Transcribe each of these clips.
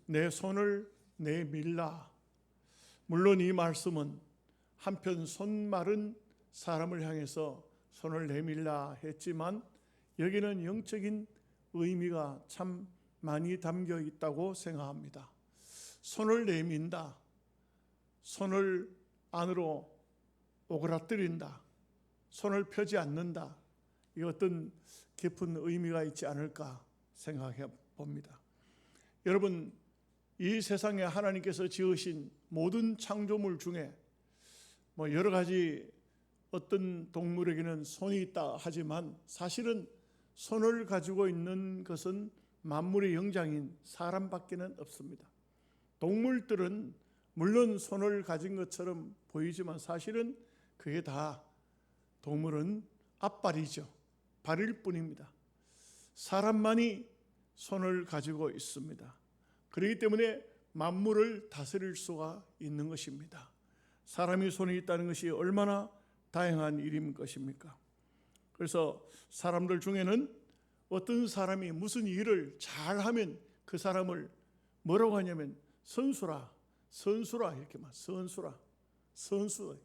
내 손을 내밀라. 물론 이 말씀은 한편 손 마른 사람을 향해서 손을 내밀라 했지만 여기는 영적인 의미가 참 많이 담겨 있다고 생각합니다. 손을 내민다, 손을 안으로 오그라뜨린다, 손을 펴지 않는다. 이 어떤 깊은 의미가 있지 않을까 생각해 봅니다. 여러분, 이 세상에 하나님께서 지으신 모든 창조물 중에 여러 가지 어떤 동물에게는 손이 있다 하지만 사실은 손을 가지고 있는 것은 만물의 영장인 사람밖에는 없습니다. 동물들은 물론 손을 가진 것처럼 보이지만 사실은 그게 다 동물은 앞발이죠. 발일 뿐입니다. 사람만이 손을 가지고 있습니다. 그렇기 때문에 만물을 다스릴 수가 있는 것입니다. 사람이 손이 있다는 것이 얼마나 다양한 일인 것입니까? 그래서 사람들 중에는 어떤 사람이 무슨 일을 잘하면 그 사람을 뭐라고 하냐면 선수라 이렇게 말. 선수.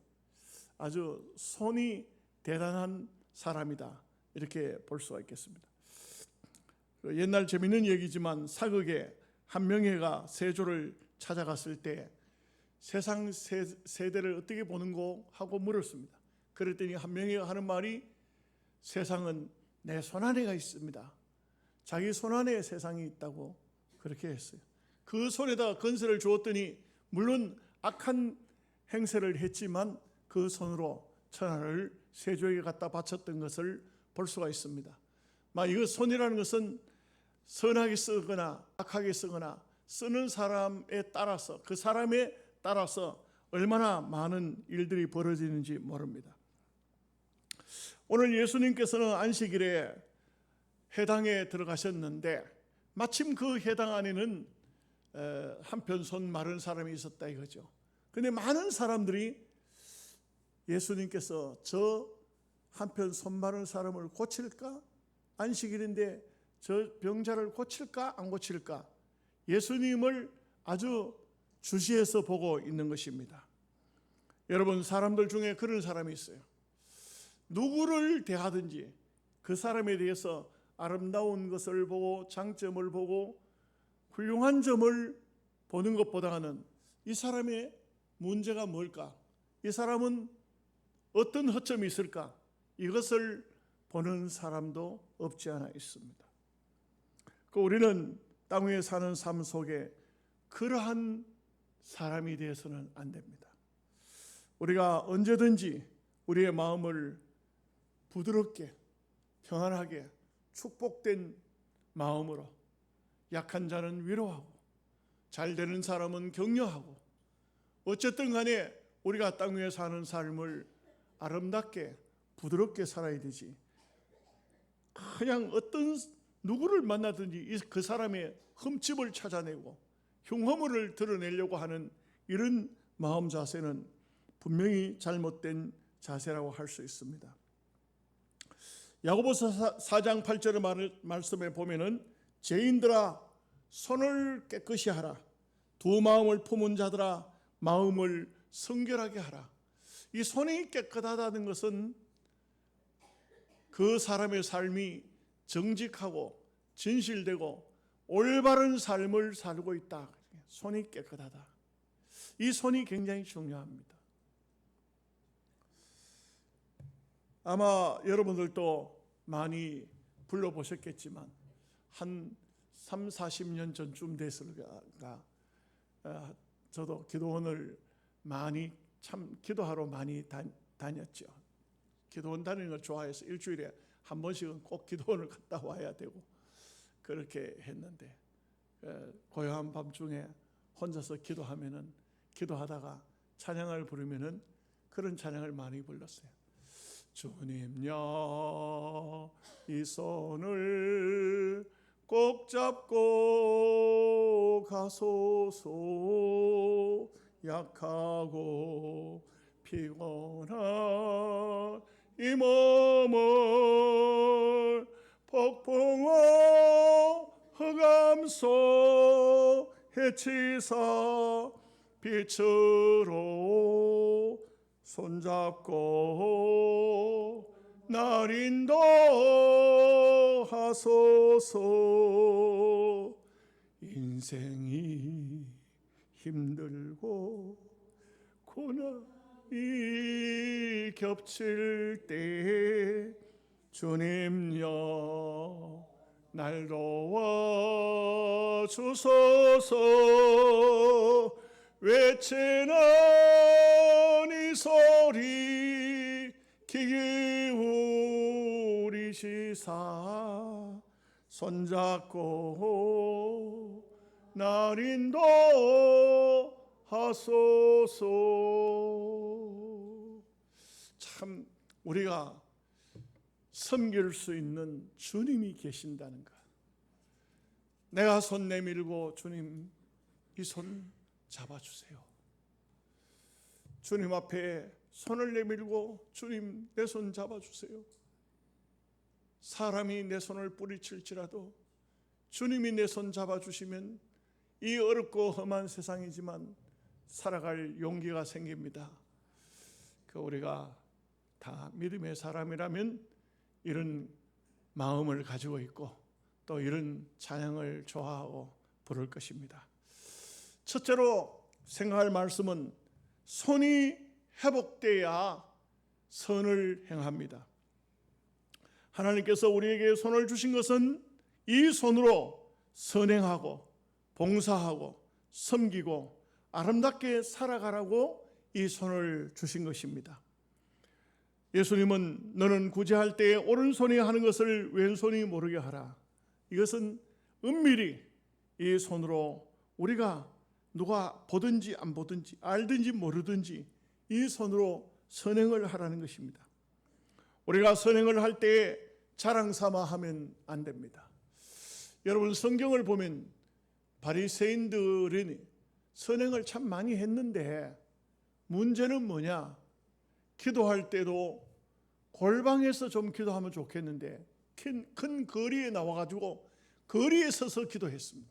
아주 손이 대단한 사람이다. 이렇게 볼 수가 있겠습니다. 옛날 재미있는 얘기지만 사극에 한 명예가 세조를 찾아갔을 때 세상 세대를 어떻게 보는고 하고 물었습니다. 그랬더니 한 명예가 하는 말이 세상은 내 손안에가 있습니다. 자기 손안에 세상이 있다고 그렇게 했어요. 그 손에다 건세를 주었더니 물론 악한 행세를 했지만 그 손으로 천하를 세조에게 갖다 바쳤던 것을 볼 수가 있습니다. 이거 손이라는 것은 선하게 쓰거나 악하게 쓰거나 쓰는 사람에 따라서 그 사람에 따라서 얼마나 많은 일들이 벌어지는지 모릅니다. 오늘 예수님께서는 안식일에 회당에 들어가셨는데 마침 그 회당 안에는 한편 손 마른 사람이 있었다 이거죠. 그런데 많은 사람들이 예수님께서 저 한편 손 마른 사람을 고칠까? 안식일인데 저 병자를 고칠까? 안 고칠까? 예수님을 아주 주시해서 보고 있는 것입니다. 여러분, 사람들 중에 그런 사람이 있어요. 누구를 대하든지 그 사람에 대해서 아름다운 것을 보고 장점을 보고 훌륭한 점을 보는 것보다는 이 사람의 문제가 뭘까? 이 사람은 어떤 허점이 있을까? 이것을 보는 사람도 없지 않아 있습니다. 우리는 땅 위에 사는 삶 속에 그러한 사람이 되어서는 안 됩니다. 우리가 언제든지 우리의 마음을 부드럽게 평안하게 축복된 마음으로 약한 자는 위로하고 잘 되는 사람은 격려하고 어쨌든 간에 우리가 땅 위에 사는 삶을 아름답게 부드럽게 살아야 되지, 그냥 어떤 누구를 만나든지 그 사람의 흠집을 찾아내고 흉허물을 드러내려고 하는 이런 마음 자세는 분명히 잘못된 자세라고 할 수 있습니다. 야고보서 4장 8절의 말씀에 보면은 죄인들아 손을 깨끗이 하라, 두 마음을 품은 자들아 마음을 성결하게 하라. 이 손이 깨끗하다는 것은 그 사람의 삶이 정직하고 진실되고 올바른 삶을 살고 있다. 손이 깨끗하다. 이 손이 굉장히 중요합니다. 아마 여러분들도 많이 불러보셨겠지만 한 30-40년 전쯤 됐을까, 저도 기도원을 많이 기도하러 많이 다녔죠. 기도원 다니는 걸 좋아해서 일주일에 한 번씩은 꼭 기도원을 갔다 와야 되고 그렇게 했는데, 고요한 밤중에 혼자서 기도하다가 찬양을 부르면은 그런 찬양을 많이 불렀어요. 주님여 이 손을 꼭 잡고 가소서, 약하고 피곤한 이 몸을 폭풍과 흑암 속에 외치사 빛으로 손잡고 날 인도하소서. 인생이 힘들고 고난이 겹칠 때 주님여 날 도와주소서. 외치는 이 소리 귀 기울이시사 손잡고 날 인도하소서. 참 우리가 섬길 수 있는 주님이 계신다는 것. 내가 손 내밀고 주님 이 손 잡아주세요. 주님 앞에 손을 내밀고 주님 내 손 잡아주세요. 사람이 내 손을 뿌리칠지라도 주님이 내 손 잡아주시면 이 어렵고 험한 세상이지만 살아갈 용기가 생깁니다. 우리가 다 믿음의 사람이라면 이런 마음을 가지고 있고 또 이런 찬양을 좋아하고 부를 것입니다. 첫째로 생각할 말씀은 손이 회복돼야 선을 행합니다. 하나님께서 우리에게 손을 주신 것은 이 손으로 선행하고 봉사하고 섬기고 아름답게 살아가라고 이 손을 주신 것입니다. 예수님은 너는 구제할 때에 오른손이 하는 것을 왼손이 모르게 하라. 이것은 은밀히 이 손으로 우리가 누가 보든지 안 보든지 알든지 모르든지 이 손으로 선행을 하라는 것입니다. 우리가 선행을 할 때에 자랑 삼아 하면 안 됩니다. 여러분 성경을 보면 바리새인들이 선행을 참 많이 했는데 문제는 뭐냐? 기도할 때도 골방에서 좀 기도하면 좋겠는데 큰 거리에 나와가지고 거리에 서서 기도했습니다.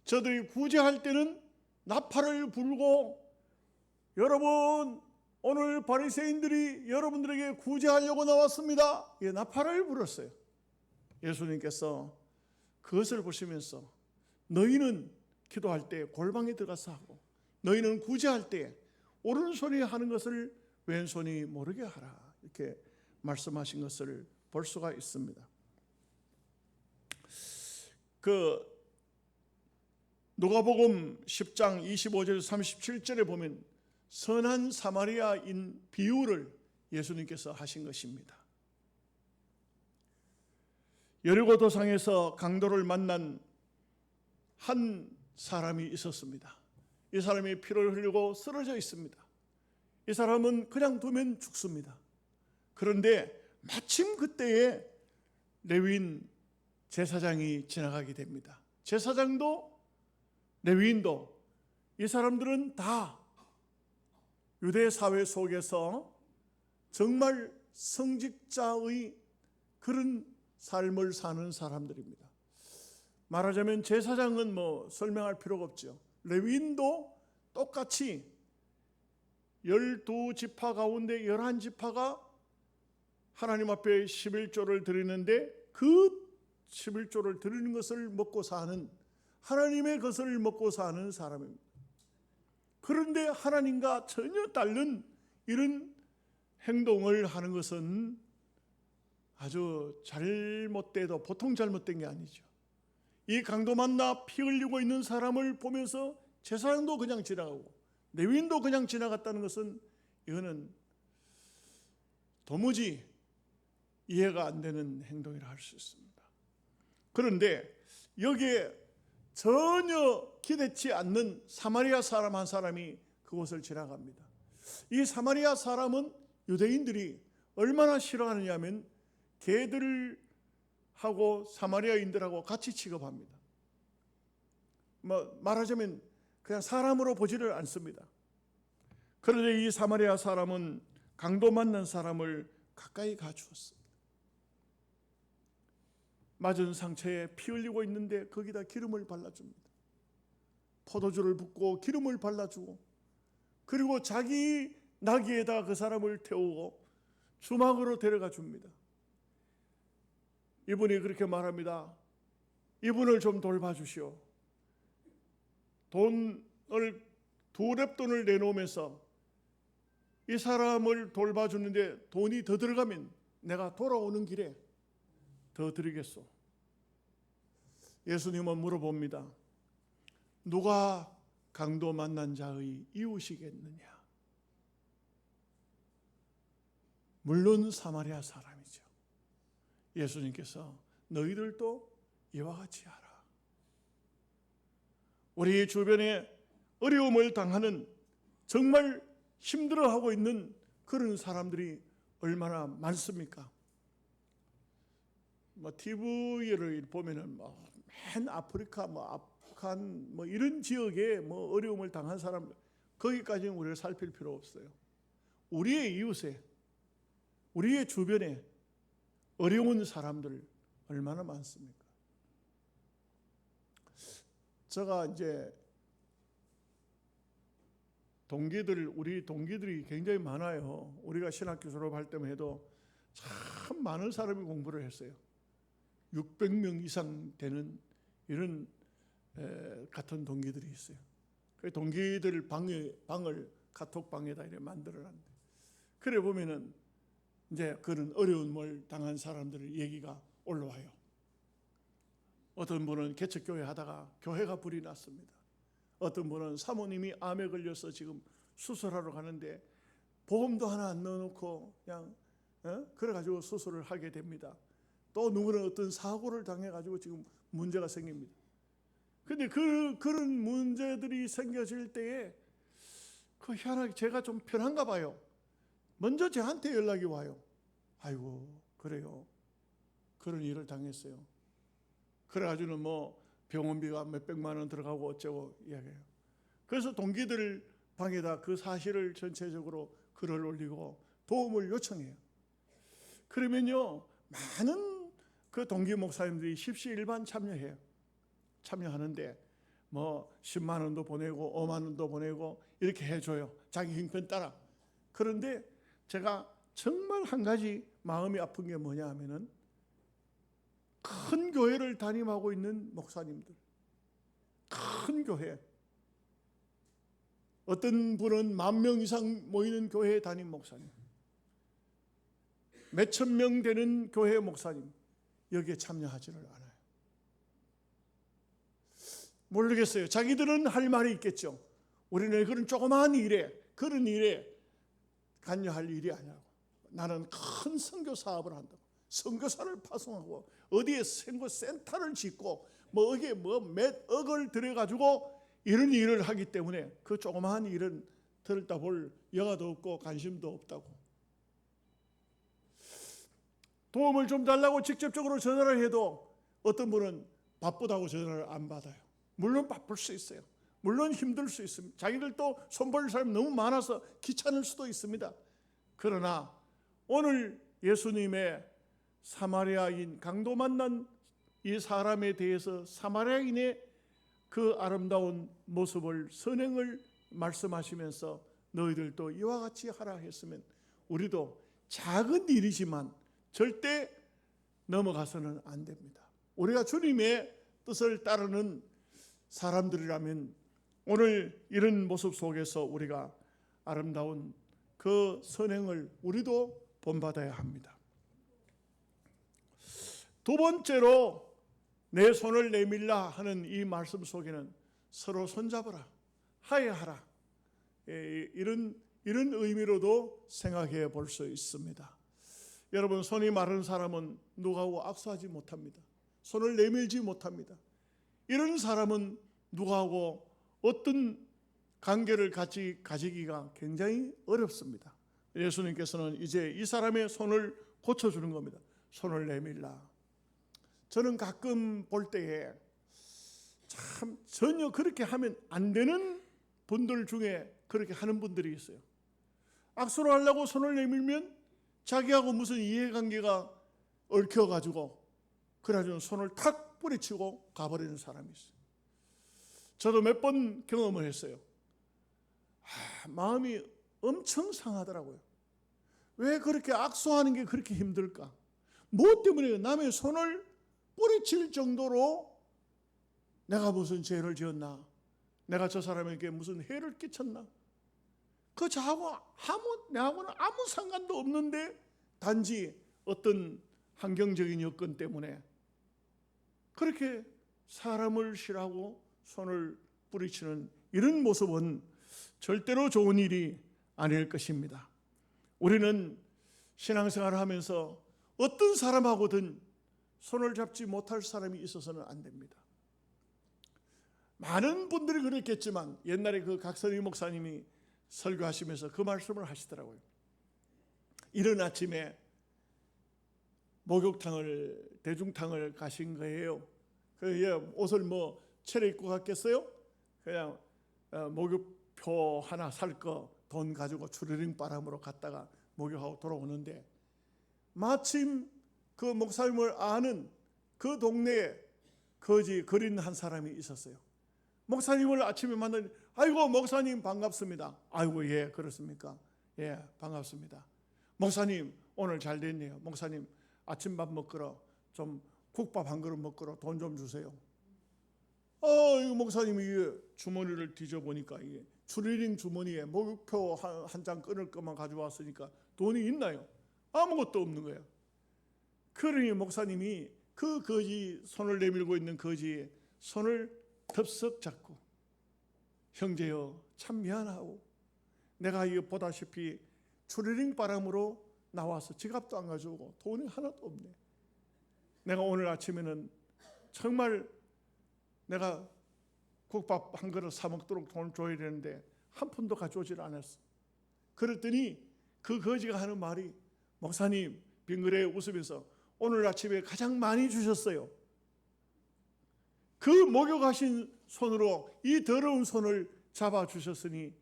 저들이 구제할 때는 나팔을 불고 여러분 오늘 바리새인들이 여러분들에게 구제하려고 나왔습니다. 예, 나팔을 불었어요. 예수님께서 그것을 보시면서 너희는 기도할 때 골방에 들어가서 하고 너희는 구제할 때 오른손이 하는 것을 왼손이 모르게 하라. 이렇게 말씀하신 것을 볼 수가 있습니다. 누가복음 10장 25절 37절에 보면 선한 사마리아인 비유를 예수님께서 하신 것입니다. 여리고 도상에서 강도를 만난 한 사람이 있었습니다. 이 사람이 피를 흘리고 쓰러져 있습니다. 이 사람은 그냥 두면 죽습니다. 그런데 마침 그때에 레위인 제사장이 지나가게 됩니다. 제사장도 레위인도 이 사람들은 다 유대 사회 속에서 정말 성직자의 그런 삶을 사는 사람들입니다. 말하자면 제사장은 설명할 필요가 없죠. 레위인도 똑같이 12지파 가운데 11지파가 하나님 앞에 11조를 드리는데 그 11조를 드리는 것을 먹고 사는 하나님의 것을 먹고 사는 사람입니다. 그런데 하나님과 전혀 다른 이런 행동을 하는 것은 아주 잘못돼도 보통 잘못된 게 아니죠. 이 강도 만나 피 흘리고 있는 사람을 보면서 제사장도 그냥 지나가고 레위인도 그냥 지나갔다는 것은 이거는 도무지 이해가 안 되는 행동이라 할 수 있습니다. 그런데 여기에 전혀 기대치 않는 사마리아 사람 한 사람이 그곳을 지나갑니다. 이 사마리아 사람은 유대인들이 얼마나 싫어하느냐면 개들하고 사마리아인들하고 같이 취급합니다. 말하자면 그냥 사람으로 보지를 않습니다. 그런데 이 사마리아 사람은 강도 만난 사람을 가까이 가주었습니다. 맞은 상처에 피 흘리고 있는데 거기다 기름을 발라줍니다. 포도주를 붓고 기름을 발라주고, 그리고 자기 나귀에다 그 사람을 태우고 주막으로 데려가 줍니다. 이분이 그렇게 말합니다. 이분을 좀 돌봐주시오. 돈을 2렙돈을 내놓으면서 이 사람을 돌봐주는데 돈이 더 들어가면 내가 돌아오는 길에 더 드리겠소. 예수님은 물어봅니다. 누가 강도 만난 자의 이웃이겠느냐? 물론 사마리아 사람이죠. 예수님께서 너희들도 이와 같이 하라. 우리 주변에 어려움을 당하는, 정말 힘들어하고 있는 그런 사람들이 얼마나 많습니까? TV를 보면은 맨 아프리카, 아프간 이런 지역에 어려움을 당한 사람들, 거기까지는 우리가 살필 필요 없어요. 우리의 이웃에, 우리의 주변에 어려운 사람들 얼마나 많습니까? 제가 이제 우리 동기들이 굉장히 많아요. 우리가 신학교 졸업할 때만 해도 참 많은 사람이 공부를 했어요. 600명 이상 되는 이런 같은 동기들이 있어요. 그 동기들 방을 카톡방에다 이렇게 만들어놨는데, 그래 보면은 이제 그런 어려움을 당한 사람들의 얘기가 올라와요. 어떤 분은 개척교회 하다가 교회가 불이 났습니다. 어떤 분은 사모님이 암에 걸려서 지금 수술하러 가는데 보험도 하나 안 넣어놓고 그냥 그래가지고 수술을 하게 됩니다. 또 누구는 어떤 사고를 당해가지고 지금 문제가 생깁니다. 근데 그런 문제들이 생겨질 때에 희한하게 제가 좀 편한가 봐요. 먼저 저한테 연락이 와요. 아이고 그래요, 그런 일을 당했어요. 그래가지고는 병원비가 몇백만 원 들어가고 어쩌고 이야기해요. 그래서 동기들 방에다 그 사실을 전체적으로 글을 올리고 도움을 요청해요. 그러면요, 많은 그 동기 목사님들이 십시일반 참여하는데 10만 원도 보내고 5만 원도 보내고 이렇게 해줘요. 자기 형편 따라. 그런데 제가 정말 한 가지 마음이 아픈 게 뭐냐 하면은, 큰 교회를 담임하고 있는 목사님들, 큰 교회, 어떤 분은 10,000명 이상 모이는 교회 담임 목사님, 몇천 명 되는 교회 목사님, 여기에 참여하지를 않아요. 모르겠어요. 자기들은 할 말이 있겠죠. 우리는 그런 조그마한 일에, 그런 일에 관여할 일이 아니라고. 나는 큰 선교 사업을 한다고. 선교사를 파송하고 어디에 선교 센터를 짓고 어디에 몇 억을 들여가지고 이런 일을 하기 때문에 그 조그마한 일은 들었다 볼 여가도 없고 관심도 없다고. 도움을 좀 달라고 직접적으로 전화를 해도 어떤 분은 바쁘다고 전화를 안 받아요. 물론 바쁠 수 있어요. 물론 힘들 수 있습니다. 자기들도 손볼 사람이 너무 많아서 귀찮을 수도 있습니다. 그러나 오늘 예수님의 사마리아인, 강도 만난 이 사람에 대해서 사마리아인의 그 아름다운 모습을, 선행을 말씀하시면서 너희들도 이와 같이 하라 했으면, 우리도 작은 일이지만 절대 넘어가서는 안 됩니다. 우리가 주님의 뜻을 따르는 사람들이라면 오늘 이런 모습 속에서 우리가 아름다운 그 선행을 우리도 본받아야 합니다. 두 번째로 내 손을 내밀라 하는 이 말씀 속에는 서로 손잡으라, 화해하라, 이런 의미로도 생각해 볼 수 있습니다. 여러분, 손이 마른 사람은 누구하고 악수하지 못합니다. 손을 내밀지 못합니다. 이런 사람은 누구하고 어떤 관계를 같이 가지기가 굉장히 어렵습니다. 예수님께서는 이제 이 사람의 손을 고쳐주는 겁니다. 손을 내밀라. 저는 가끔 볼 때에 참 전혀 그렇게 하면 안 되는 분들 중에 그렇게 하는 분들이 있어요. 악수를 하려고 손을 내밀면 자기하고 무슨 이해관계가 얽혀가지고 그래가지고 손을 탁 뿌리치고 가버리는 사람이 있어요. 저도 몇 번 경험을 했어요. 마음이 엄청 상하더라고요. 왜 그렇게 악수하는 게 그렇게 힘들까? 무엇 때문에 남의 손을 뿌리칠 정도로 내가 무슨 죄를 지었나? 내가 저 사람에게 무슨 해를 끼쳤나? 내하고는 아무 상관도 없는데 단지 어떤 환경적인 여건 때문에 그렇게 사람을 싫어하고 손을 뿌리치는 이런 모습은 절대로 좋은 일이 아닐 것입니다. 우리는 신앙생활을 하면서 어떤 사람하고든 손을 잡지 못할 사람이 있어서는 안 됩니다. 많은 분들이 그랬겠지만 옛날에 그 각선희 목사님이 설교하시면서 그 말씀을 하시더라고요. 이른 아침에 목욕탕을 대중탕을 가신 거예요. 그 옷을 뭐 차려입고 갔겠어요? 그냥 목욕표 하나 살 거 돈 가지고 추리링 바람으로 갔다가 목욕하고 돌아오는데 마침 그 목사님을 아는 그 동네에 거지 거린 한 사람이 있었어요. 목사님을 아침에 만나니 아이고 목사님 반갑습니다. 아이고 예 그렇습니까? 예 반갑습니다. 목사님 오늘 잘 됐네요. 목사님 아침밥 먹으러 좀 국밥 한 그릇 먹으러 돈 좀 주세요. 이 목사님이 주머니를 뒤져보니까 이게 추리링 주머니에 목욕표 한 장 끊을 것만 가져왔으니까 돈이 있나요? 아무것도 없는 거예요. 그러니 목사님이 그 거지 손을 내밀고 있는 거지의 손을 덥석 잡고 형제여 참 미안하고 내가 이거 보다시피 추리링 바람으로 나와서 지갑도 안 가져오고 돈이 하나도 없네. 내가 오늘 아침에는 정말 내가 국밥 한 그릇 사 먹도록 돈을 줘야 되는데 한 푼도 가져오질 않았어. 그랬더니 그 거지가 하는 말이 목사님 빙그레 웃으면서 오늘 아침에 가장 많이 주셨어요. 그 목욕하신 손으로 이 더러운 손을 잡아주셨으니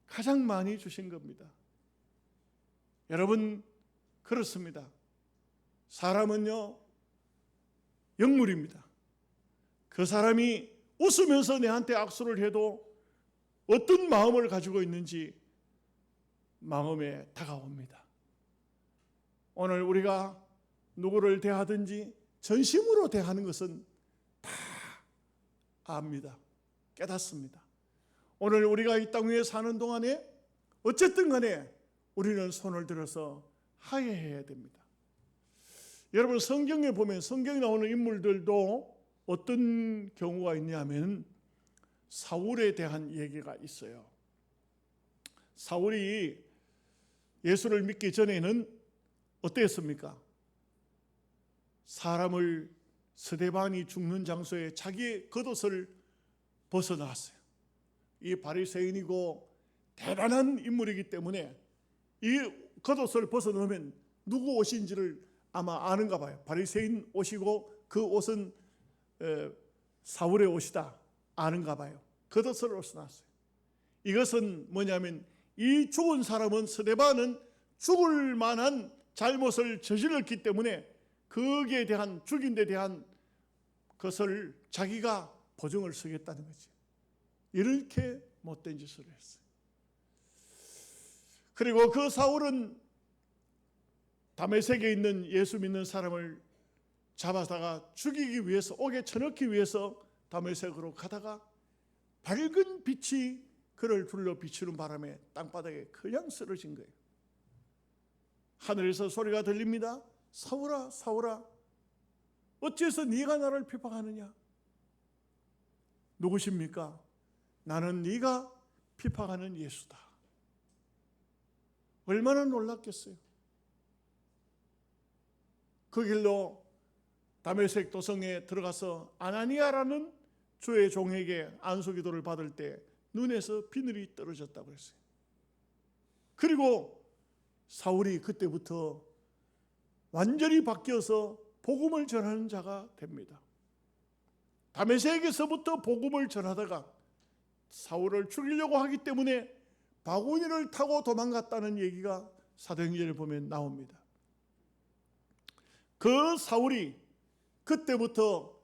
가장 많이 주신 겁니다. 여러분 그렇습니다. 사람은요 영물입니다. 그 사람이 웃으면서 내한테 악수를 해도 어떤 마음을 가지고 있는지 마음에 다가옵니다. 오늘 우리가 누구를 대하든지 전심으로 대하는 것은 다 압니다. 깨닫습니다. 오늘 우리가 이 땅 위에 사는 동안에 어쨌든 간에 우리는 손을 들어서 화해해야 됩니다. 여러분 성경에 보면 성경에 나오는 인물들도 어떤 경우가 있냐면 사울에 대한 얘기가 있어요. 사울이 예수를 믿기 전에는 어땠습니까? 사람을 스데반이 죽는 장소에 자기의 겉옷을 벗어놨어요. 이 바리새인이고 대단한 인물이기 때문에 이 겉옷을 벗어놓으면 누구 옷인지를 아마 아는가 봐요. 바리새인 옷이고 그 옷은 사울의 옷이다 아는가 봐요. 겉옷을 벗어놨어요. 이것은 뭐냐면 이 죽은 사람은 스데반은 죽을 만한 잘못을 저질렀기 때문에 거기에 대한 죽인 데 대한 것을 자기가 보증을 서겠다는 거지. 이렇게 못된 짓을 했어요. 그리고 그 사울은 다메섹에 있는 예수 믿는 사람을 잡아다가 죽이기 위해서 옥에 쳐넣기 위해서 다메섹으로 가다가 밝은 빛이 그를 둘러 비추는 바람에 땅바닥에 그냥 쓰러진 거예요. 하늘에서 소리가 들립니다. 사울아 사울아 어째서 네가 나를 핍박하느냐? 누구십니까? 나는 네가 핍박하는 예수다. 얼마나 놀랐겠어요. 그 길로 다메섹 도성에 들어가서 아나니아라는 주의 종에게 안수기도를 받을 때 눈에서 비늘이 떨어졌다고 했어요. 그리고 사울이 그때부터 완전히 바뀌어서 복음을 전하는 자가 됩니다. 다메섹에서부터 복음을 전하다가 사울을 죽이려고 하기 때문에 바구니를 타고 도망갔다는 얘기가 사도행전에 보면 나옵니다. 그 사울이 그때부터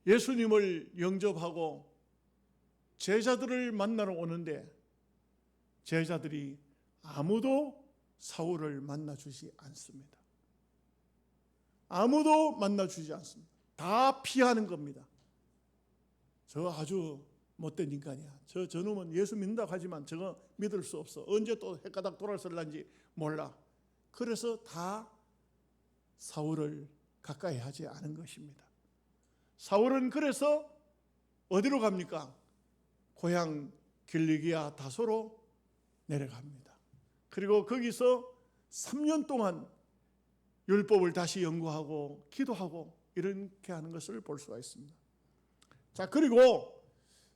예수님을 영접하고 제자들을 만나러 오는데 제자들이 아무도 사울을 만나주지 않습니다. 아무도 만나주지 않습니다. 다 피하는 겁니다. 저 아주 못된 인간이야. 저놈은 예수 믿는다고 하지만 저거 믿을 수 없어. 언제 또 헷가닥 돌아설란지 몰라. 그래서 다 사울을 가까이 하지 않은 것입니다. 사울은 그래서 어디로 갑니까? 고향 길리기아 다소로 내려갑니다. 그리고 거기서 3년 동안 율법을 다시 연구하고 기도하고 이렇게 하는 것을 볼 수가 있습니다. 자, 그리고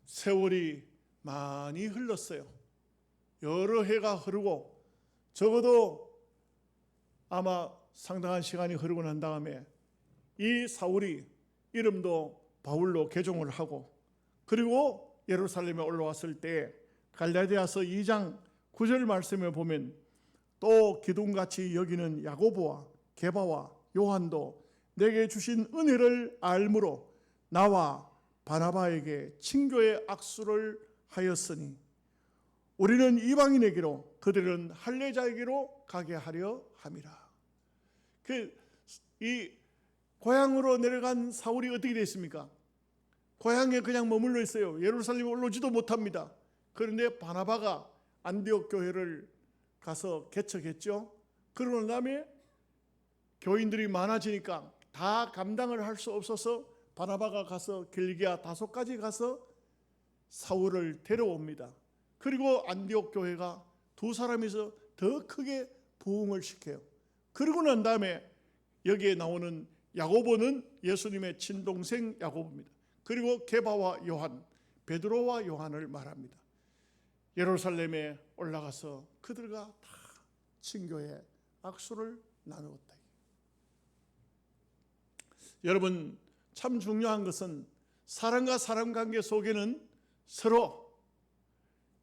세월이 많이 흘렀어요. 여러 해가 흐르고 적어도 아마 상당한 시간이 흐르고 난 다음에 이 사울이 이름도 바울로 개종을 하고 그리고 예루살렘에 올라왔을 때 갈라디아서 2장 9절 말씀에 보면 또 기둥같이 여기는 야고보와 게바와 요한도 내게 주신 은혜를 알므로 나와 바나바에게 친교의 악수를 하였으니 우리는 이방인에게로 그들은 할례자에게로 가게 하려 함이라. 이 고향으로 내려간 사울이 어떻게 됐습니까? 고향에 그냥 머물러 있어요. 예루살렘에 올라오지도 못합니다. 그런데 바나바가 안디옥 교회를 가서 개척했죠. 그러고 다음에 교인들이 많아지니까 다 감당을 할 수 없어서 바나바가 가서 길기아 다소까지 가서 사울을 데려옵니다. 그리고 안디옥 교회가 두 사람이서 더 크게 부흥을 시켜요. 그러고 난 다음에 여기에 나오는 야고보는 예수님의 친동생 야고보입니다. 그리고 게바와 요한, 베드로와 요한을 말합니다. 예루살렘에 올라가서 그들과 다 친교의 악수를 나누었다. 여러분, 참 중요한 것은 사람과 사람 관계 속에는 서로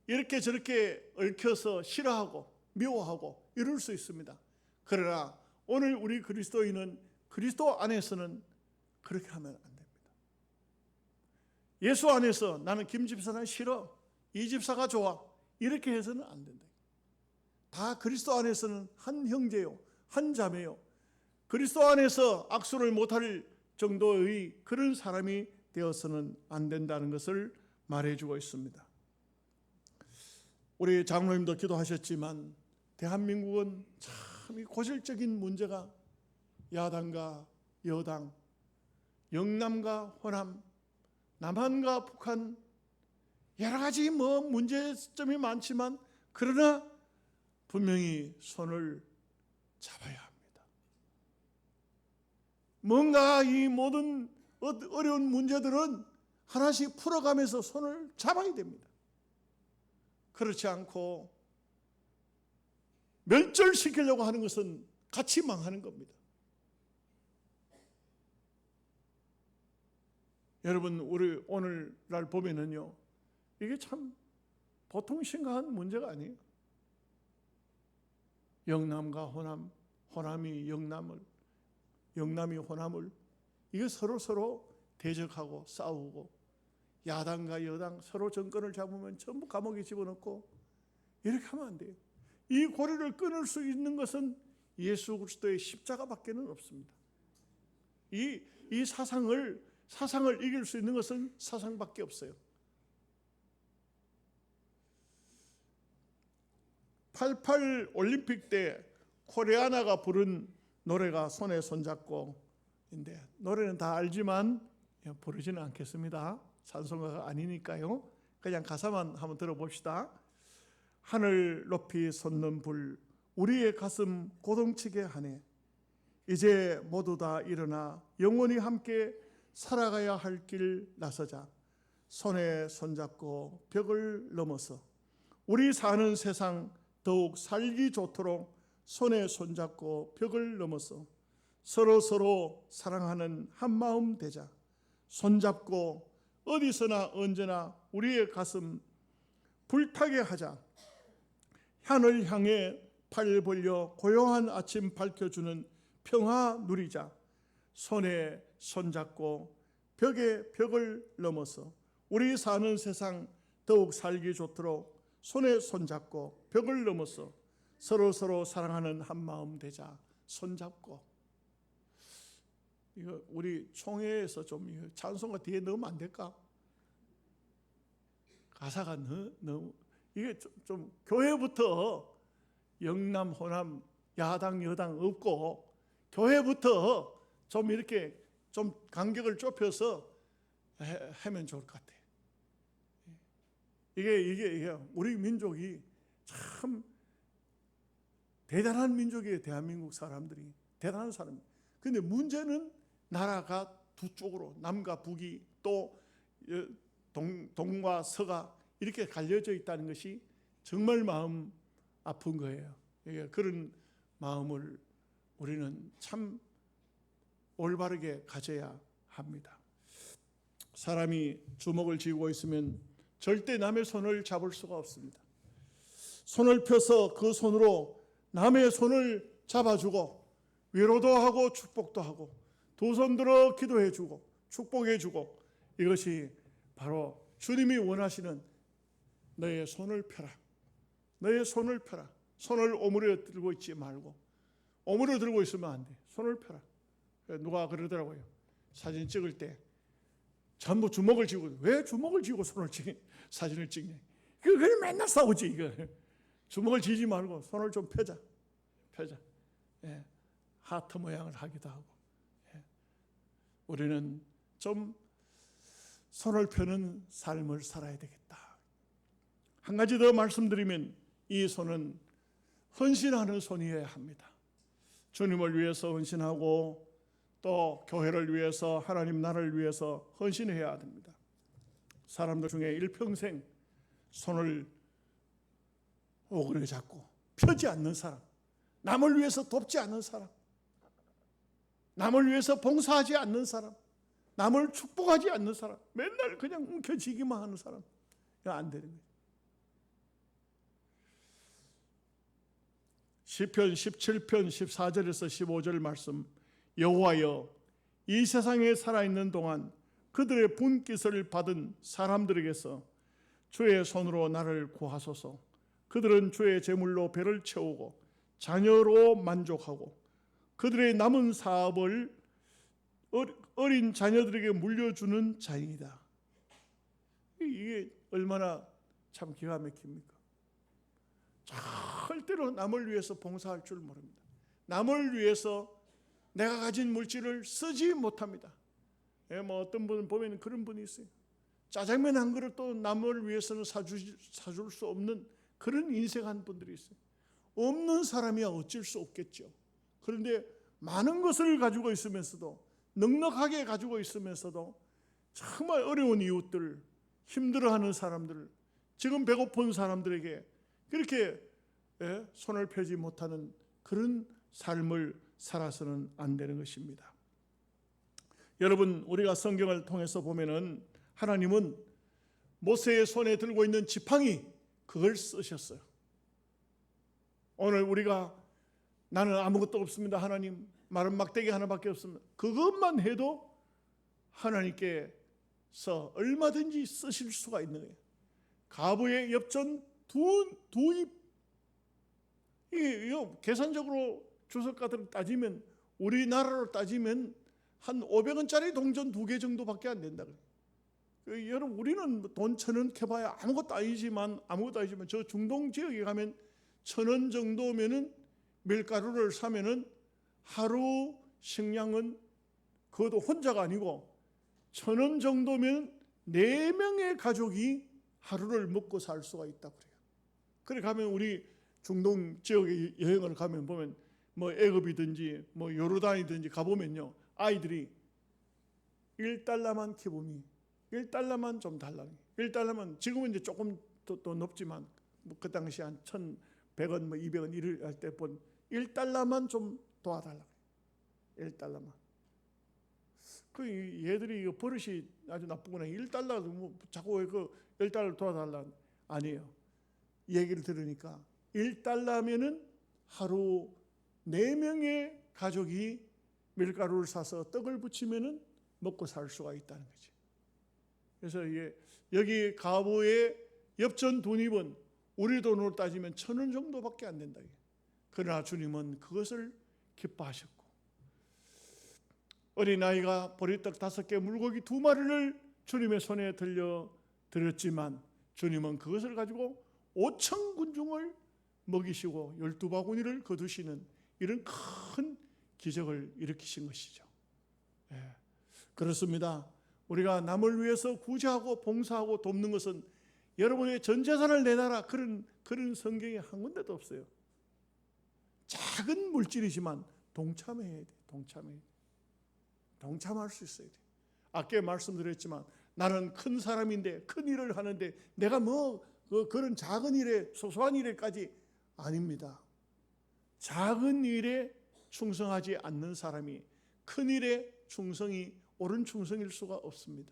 이렇게 저렇게 얽혀서 싫어하고 미워하고 이럴 수 있습니다. 그러나 오늘 우리 그리스도인은 그리스도 안에서는 그렇게 하면 안 됩니다. 예수 안에서 나는 김 집사는 싫어, 이 집사가 좋아, 이렇게 해서는 안 된다. 다 그리스도 안에서는 한 형제요, 한 자매요. 그리스도 안에서 악수를 못할 정도의 그런 사람이 되어서는 안 된다는 것을 말해주고 있습니다. 우리 장로님도 기도하셨지만 대한민국은 참 고질적인 문제가 야당과 여당, 영남과 호남, 남한과 북한 여러 가지 문제점이 많지만 그러나 분명히 손을 잡아야 합니다. 뭔가 이 모든 어려운 문제들은 하나씩 풀어가면서 손을 잡아야 됩니다. 그렇지 않고 멸절시키려고 하는 것은 같이 망하는 겁니다. 여러분, 우리 오늘날 보면은요, 이게 참 보통 심각한 문제가 아니에요. 영남과 호남, 호남이 영남을, 영남이 호남을, 이게 서로 대적하고 싸우고 야당과 여당 서로 정권을 잡으면 전부 감옥에 집어넣고 이렇게 하면 안 돼요. 이 고리를 끊을 수 있는 것은 예수 그리스도의 십자가밖에는 없습니다. 이 사상을 이길 수 있는 것은 사상밖에 없어요. 88 올림픽 때 코레아나가 부른 노래가 손에 손잡고인데 노래는 다 알지만 부르지는 않겠습니다. 찬송가가 아니니까요. 그냥 가사만 한번 들어봅시다. 하늘 높이 솟는 불 우리의 가슴 고동치게 하네. 이제 모두 다 일어나 영원히 함께 살아가야 할 길 나서자. 손에 손잡고 벽을 넘어서 우리 사는 세상 더욱 살기 좋도록 손에 손잡고 벽을 넘어서 서로 사랑하는 한 마음 되자. 손잡고 어디서나 언제나 우리의 가슴 불타게 하자. 하늘 향해 팔 벌려 고요한 아침 밝혀주는 평화 누리자. 손에 손잡고 벽에 벽을 넘어서 우리 사는 세상 더욱 살기 좋도록 손에 손잡고 벽을 넘어서 서로 사랑하는 한 마음 되자. 손잡고. 이거 우리 총회에서 좀 찬송가 뒤에 넣으면 안 될까? 가사가 너무 이게 좀 교회부터 영남 호남 야당 여당 없고 교회부터 좀 이렇게 좀 간격을 좁혀서 하면 좋을 것 같아요. 이게 우리 민족이 참 대단한 민족이에요. 대한민국 사람들이 대단한 사람이에요. 근데 문제는 나라가 두 쪽으로 남과 북이 또 동과 서가 이렇게 갈려져 있다는 것이 정말 마음 아픈 거예요. 그런 마음을 우리는 참 올바르게 가져야 합니다. 사람이 주먹을 쥐고 있으면 절대 남의 손을 잡을 수가 없습니다. 손을 펴서 그 손으로 남의 손을 잡아주고 위로도 하고 축복도 하고 두 손 들어 기도해주고 축복해주고 이것이 바로 주님이 원하시는 너의 손을 펴라. 너의 손을 펴라. 손을 오므려 들고 있지 말고 오므려 들고 있으면 안 돼. 손을 펴라. 누가 그러더라고요. 사진 찍을 때 전부 주먹을 쥐고 왜 주먹을 쥐고 사진을 찍냐. 그걸 맨날 싸우지 이거. 주먹을 쥐지 말고 손을 좀 펴자. 예. 하트 모양을 하기도 하고. 예. 우리는 좀 손을 펴는 삶을 살아야 되겠다. 한 가지 더 말씀드리면 이 손은 헌신하는 손이어야 합니다. 주님을 위해서 헌신하고 또 교회를 위해서 하나님 나라를 위해서 헌신해야 됩니다. 사람들 중에 일평생 손을 오그려 잡고 펴지 않는 사람, 남을 위해서 돕지 않는 사람, 남을 위해서 봉사하지 않는 사람, 남을 축복하지 않는 사람, 맨날 그냥 움켜쥐기만 하는 사람, 이거 안 되는 거예요. 시편 17편 14절에서 15절 말씀, 여호와여 이 세상에 살아있는 동안 그들의 분깃을 받은 사람들에게서 주의 손으로 나를 구하소서. 그들은 주의 제물로 배를 채우고 자녀로 만족하고 그들의 남은 사업을 어린 자녀들에게 물려주는 자이다. 이게 얼마나 참 기가 막힙니까? 절대로 남을 위해서 봉사할 줄 모릅니다. 남을 위해서 내가 가진 물질을 쓰지 못합니다. 어떤 분은 보면 그런 분이 있어요. 짜장면 한 그릇도 남을 위해서는 사줄 수 없는 그런 인생한 분들이 있어요. 없는 사람이야 어쩔 수 없겠죠. 그런데 많은 것을 가지고 있으면서도 넉넉하게 가지고 있으면서도 정말 어려운 이웃들, 힘들어하는 사람들, 지금 배고픈 사람들에게 그렇게 손을 펴지 못하는 그런 삶을 살아서는 안 되는 것입니다. 여러분, 우리가 성경을 통해서 보면은 하나님은 모세의 손에 들고 있는 지팡이 그걸 쓰셨어요. 오늘 우리가 나는 아무것도 없습니다. 하나님, 마른 막대기 하나밖에 없습니다. 그것만 해도 하나님께서 얼마든지 쓰실 수가 있는 거예요. 가부의 엽전 두 입. 이거 계산적으로 주석가들 따지면 우리나라로 따지면 한 500원짜리 동전 2개 정도밖에 안 된다 그래요. 여러분 우리는 돈 1,000원 캐봐야 아무것도 아니지만 저 중동 지역에 가면 1,000원 정도면은 밀가루를 사면은 하루 식량은 그것도 혼자가 아니고 1,000원 정도면 4명의 가족이 하루를 먹고 살 수가 있다고 그래요. 그래 가면 우리 중동 지역에 여행을 가면 보면 뭐 애굽이든지 뭐 요르단이든지 가보면요, 아이들이 1달러만 키보미 1달러만 좀 달라고. 1달러면 지금은 이제 조금 더 높지만 뭐 그 당시 한 1,100원 뭐 200원 이럴 할 때 본 1달러만 좀 도와달라고. 1달러만. 그 얘들이 이거 버릇이 아주 나쁘구나. 1달러 뭐 자꾸 왜 그 1달러 도와달라. 아니에요. 얘기를 들으니까 1달러면은 하루 4명의 가족이 밀가루를 사서 떡을 부치면은 먹고 살 수가 있다는 거지. 그래서 이게 여기 가부의 엽전 두 입은 우리 돈으로 따지면 1,000원 정도밖에 안 된다. 그러나 주님은 그것을 기뻐하셨고, 어린아이가 보리떡 5개 물고기 2마리를 주님의 손에 들려드렸지만 주님은 그것을 가지고 5천 군중을 먹이시고 12바구니를 거두시는 이런 큰 기적을 일으키신 것이죠. 그렇습니다. 우리가 남을 위해서 구제하고 봉사하고 돕는 것은 여러분의 전 재산을 내놔라, 그런 성경이 한 군데도 없어요. 작은 물질이지만 동참해야 돼. 동참할 수 있어야 돼. 아까 말씀드렸지만 나는 큰 사람인데 큰 일을 하는데 내가 그런 작은 일에, 소소한 일에까지 아닙니다. 작은 일에 충성하지 않는 사람이 큰 일에 옳은 충성일 수가 없습니다.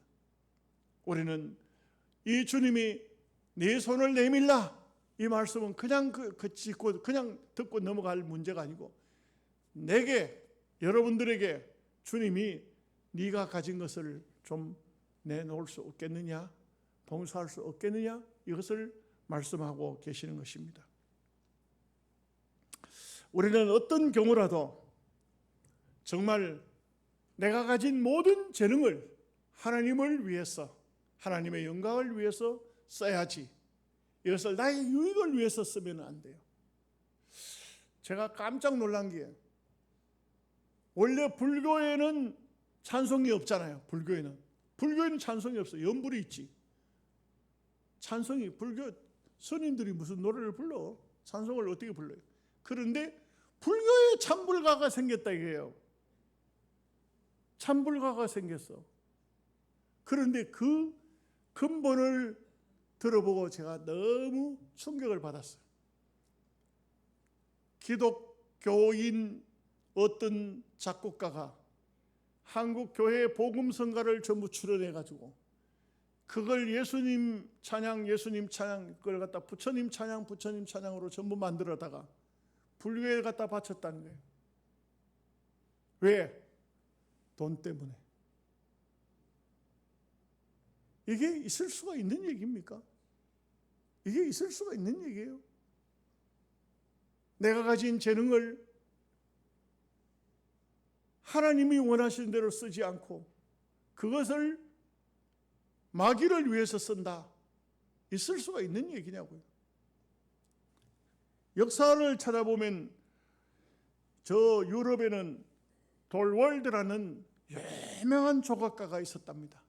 우리는 이 주님이 네 손을 내밀라, 이 말씀은 그냥 그냥 듣고 넘어갈 문제가 아니고, 여러분들에게 주님이 네가 가진 것을 좀 내놓을 수 없겠느냐, 봉사할 수 없겠느냐, 이것을 말씀하고 계시는 것입니다. 우리는 어떤 경우라도 정말 내가 가진 모든 재능을 하나님을 위해서, 하나님의 영광을 위해서 써야지, 이것을 나의 유익을 위해서 쓰면 안 돼요. 제가 깜짝 놀란 게, 원래 불교에는 찬송이 없잖아요. 불교에는 찬송이 없어요. 연불이 있지. 찬송이, 불교 스님들이 무슨 노래를 불러? 찬송을 어떻게 불러요? 그런데 불교에 참불가가 생겼다 이거예요. 참불가가 생겼어. 그런데 그 근본을 들어보고 제가 너무 충격을 받았어요. 기독교인 어떤 작곡가가 한국 교회 복음성가를 전부 출연해가지고 그걸 예수님 찬양, 그걸 갖다 부처님 찬양으로 전부 만들어다가 불교에 갖다 바쳤다는 거예요. 왜? 돈 때문에. 이게 있을 수가 있는 얘기입니까? 이게 있을 수가 있는 얘기예요. 내가 가진 재능을 하나님이 원하시는 대로 쓰지 않고 그것을 마귀를 위해서 쓴다. 있을 수가 있는 얘기냐고요. 역사를 찾아보면 저 유럽에는 돌월드라는 유명한 조각가가 있었답니다.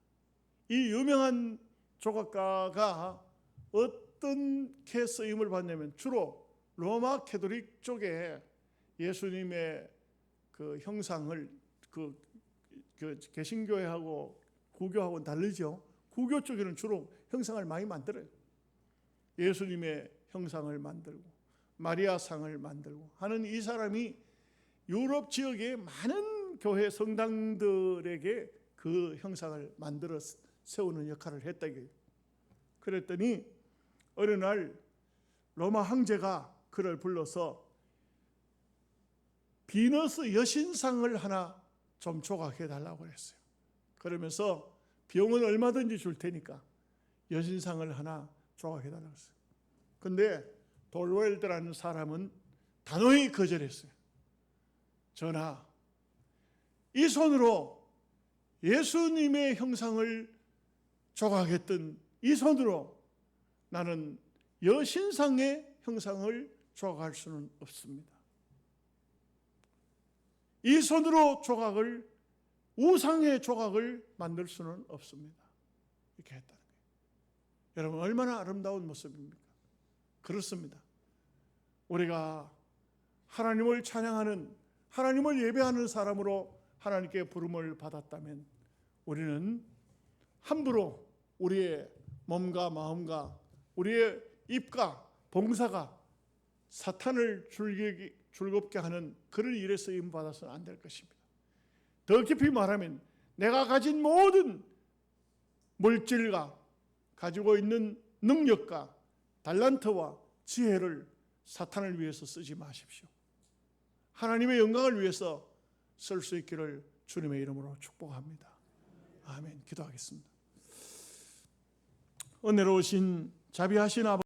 이 유명한 조각가가 어떻게 쓰임을 받냐면 주로 로마 캐톨릭 쪽에 예수님의 그 형상을 그 개신교회하고 구교하고는 다르죠. 구교 쪽에는 주로 형상을 많이 만들어요. 예수님의 형상을 만들고 마리아상을 만들고 하는 이 사람이 유럽 지역의 많은 교회 성당들에게 그 형상을 만들어 세우는 역할을 했다. 그랬더니 어느 날 로마 황제가 그를 불러서 비너스 여신상을 하나 좀 조각해 달라고 했어요. 그러면서 비용은 얼마든지 줄 테니까 여신상을 하나 조각해 달라고 했어요. 근데 돌웰드라는 사람은 단호히 거절했어요. 전하, 이 손으로 예수님의 형상을 조각했던 이 손으로 나는 여신상의 형상을 조각할 수는 없습니다. 이 손으로 우상의 조각을 만들 수는 없습니다. 이렇게 했다는 거예요. 여러분, 얼마나 아름다운 모습입니까? 그렇습니다. 우리가 하나님을 찬양하는, 하나님을 예배하는 사람으로 하나님께 부름을 받았다면 우리는 함부로 우리의 몸과 마음과 우리의 입과 봉사가 사탄을 즐겁게 하는 그런 일에 쓰임 받아서는 안 될 것입니다. 더 깊이 말하면 내가 가진 모든 물질과 가지고 있는 능력과 달란트와 지혜를 사탄을 위해서 쓰지 마십시오. 하나님의 영광을 위해서 쓸 수 있기를 주님의 이름으로 축복합니다. 아멘. 기도하겠습니다. 은혜로우신 자비하신 아버지